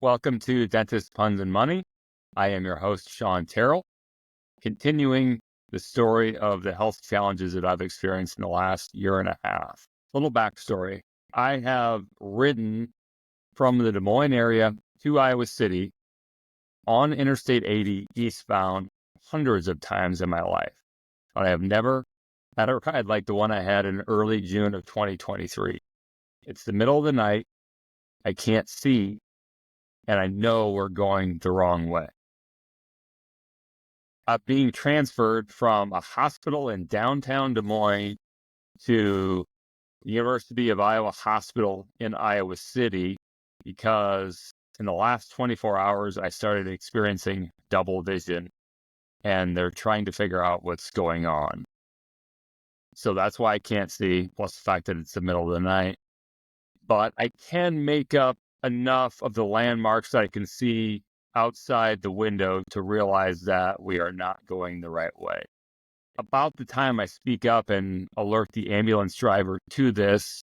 Welcome to Dentist Puns and Money. I am your host, Shawn Terrell, continuing the story of the health challenges that I've experienced in the last year and a half. Little backstory. I have ridden from the Des Moines area to Iowa City on Interstate 80 eastbound hundreds of times in my life. But I have never had a ride like the one I had in early June of 2023. It's the middle of the night. I can't see, and I know we're going the wrong way. Being transferred from a hospital in downtown Des Moines to the University of Iowa Hospital in Iowa City because in the last 24 hours, I started experiencing double vision, and they're trying to figure out what's going on. So that's why I can't see, plus the fact that it's the middle of the night. But I can make up enough of the landmarks that I can see outside the window to realize that we are not going the right way. About the time I speak up and alert the ambulance driver to this,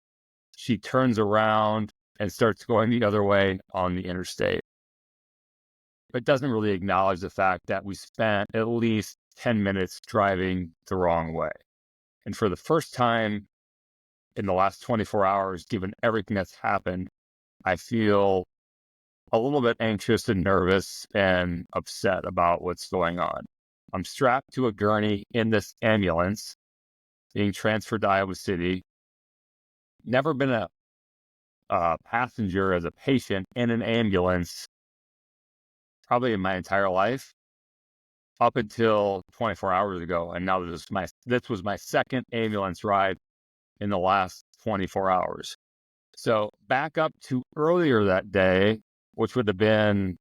she turns around and starts going the other way on the interstate. But doesn't really acknowledge the fact that we spent at least 10 minutes driving the wrong way. And for the first time in the last 24 hours, given everything that's happened, I feel a little bit anxious and nervous and upset about what's going on. I'm strapped to a gurney in this ambulance being transferred to Iowa City. Never been a passenger as a patient in an ambulance probably in my entire life up until 24 hours ago. And now this was my second ambulance ride in the last 24 hours. So back up to earlier that day, which would have been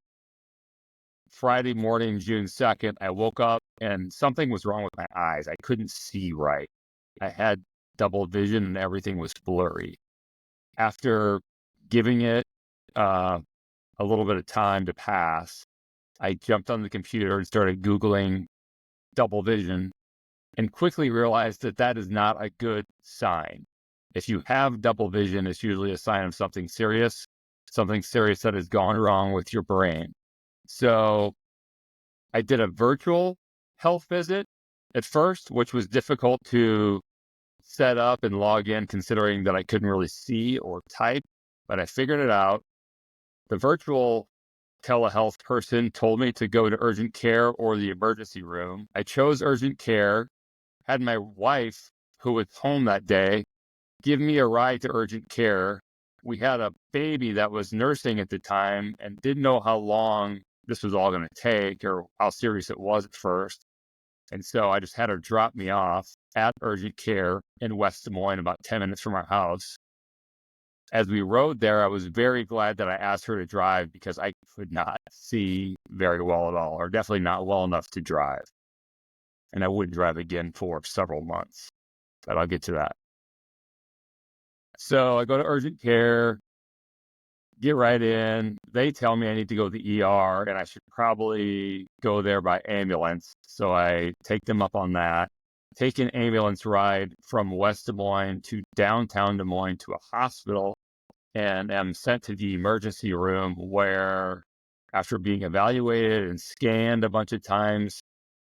Friday morning, June 2nd, I woke up and something was wrong with my eyes. I couldn't see right. I had double vision and everything was blurry. After giving it a little bit of time to pass, I jumped on the computer and started Googling double vision and quickly realized that that is not a good sign. If you have double vision, it's usually a sign of something serious that has gone wrong with your brain. So I did a virtual health visit at first, which was difficult to set up and log in considering that I couldn't really see or type, but I figured it out. The virtual telehealth person told me to go to urgent care or the emergency room. I chose urgent care, had my wife, who was home that day, give me a ride to urgent care. We had a baby that was nursing at the time and didn't know how long this was all going to take or how serious it was at first. And so I just had her drop me off at urgent care in West Des Moines, about 10 minutes from our house. As we rode there, I was very glad that I asked her to drive because I could not see very well at all, or definitely not well enough to drive. And I wouldn't drive again for several months, but I'll get to that. So I go to urgent care, get right in. They tell me I need to go to the ER and I should probably go there by ambulance. So I take them up on that, take an ambulance ride from West Des Moines to downtown Des Moines to a hospital, and am sent to the emergency room where, after being evaluated and scanned a bunch of times,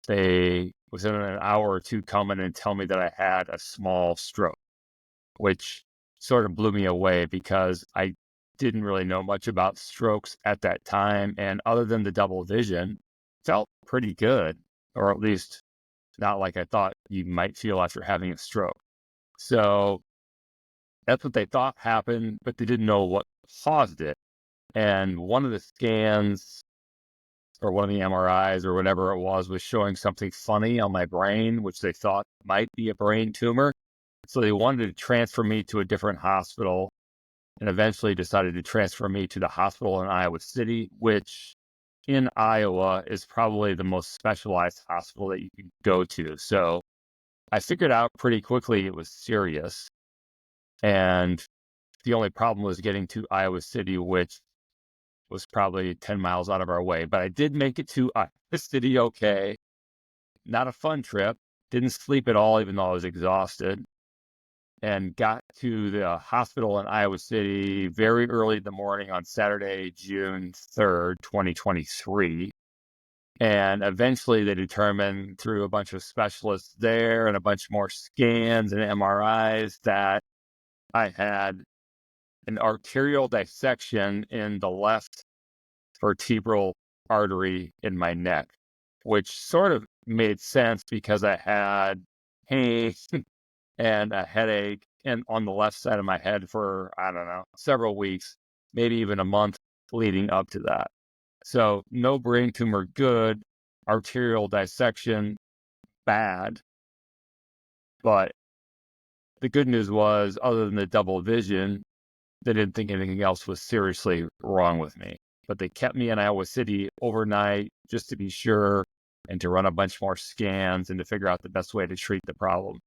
they, within an hour or two, come in and tell me that I had a small stroke, which sort of blew me away because I didn't really know much about strokes at that time. And other than the double vision, felt pretty good, or at least not like I thought you might feel after having a stroke. So that's what they thought happened, but they didn't know what caused it. And one of the scans or one of the MRIs or whatever it was showing something funny on my brain, which they thought might be a brain tumor. So they wanted to transfer me to a different hospital and eventually decided to transfer me to the hospital in Iowa City, which in Iowa is probably the most specialized hospital that you can go to. So I figured out pretty quickly it was serious. And the only problem was getting to Iowa City, which was probably 10 miles out of our way. But I did make it to Iowa City okay. Not a fun trip. Didn't sleep at all, even though I was exhausted. and got to the hospital in Iowa City very early in the morning on Saturday, June 3rd, 2023. And eventually they determined through a bunch of specialists there and a bunch more scans and MRIs that I had an arterial dissection in the left vertebral artery in my neck, which sort of made sense because I had pain and a headache and on the left side of my head for, I don't know, several weeks, maybe even a month leading up to that. So no brain tumor, good. Arterial dissection, bad. But the good news was, other than the double vision, they didn't think anything else was seriously wrong with me. But they kept me in Iowa City overnight just to be sure and to run a bunch more scans and to figure out the best way to treat the problem.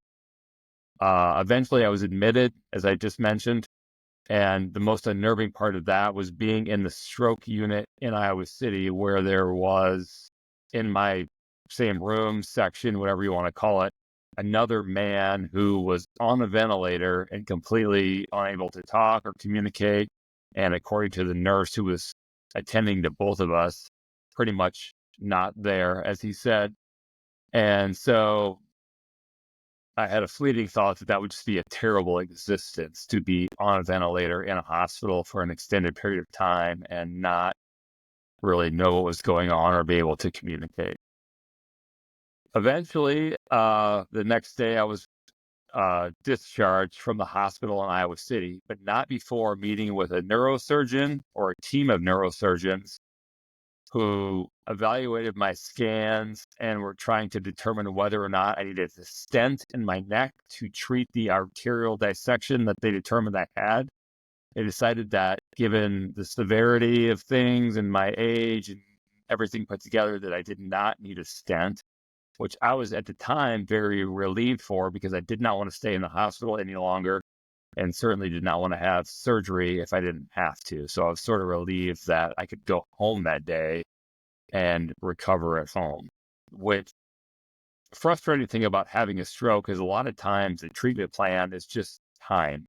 Eventually, I was admitted, as I just mentioned, and the most unnerving part of that was being in the stroke unit in Iowa City, where there was, in my same room, section, whatever you want to call it, another man who was on a ventilator and completely unable to talk or communicate. And according to the nurse who was attending to both of us, pretty much not there, as he said. And so I had a fleeting thought that that would just be a terrible existence, to be on a ventilator in a hospital for an extended period of time and not really know what was going on or be able to communicate. Eventually, the next day I was discharged from the hospital in Iowa City, but not before meeting with a neurosurgeon or a team of neurosurgeons who evaluated my scans and were trying to determine whether or not I needed a stent in my neck to treat the arterial dissection that they determined I had. They decided that, given the severity of things and my age and everything put together, that I did not need a stent, which I was at the time very relieved for, because I did not want to stay in the hospital any longer and certainly did not want to have surgery if I didn't have to. So I was sort of relieved that I could go home that day and recover at home. Which, frustrating thing about having a stroke is, a lot of times the treatment plan is just time.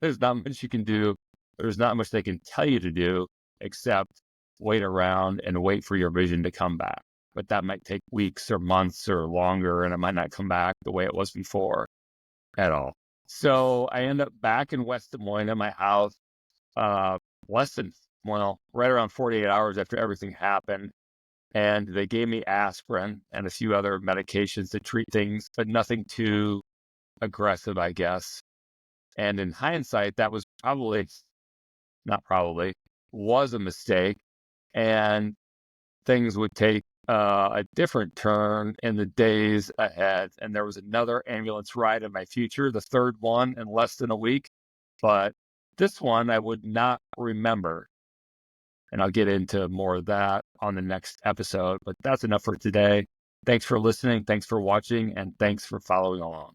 There's not much you can do. There's not much they can tell you to do except wait around and wait for your vision to come back. But that might take weeks or months or longer, and it might not come back the way it was before at all. So I end up back in West Des Moines at my house, less than, well, right around 48 hours after everything happened. And they gave me aspirin and a few other medications to treat things, but nothing too aggressive, I guess. And in hindsight, that was was a mistake. And things would take a different turn in the days ahead. And there was another ambulance ride in my future, the third one in less than a week. But this one I would not remember. And I'll get into more of that on the next episode. But that's enough for today. Thanks for listening. Thanks for watching. And thanks for following along.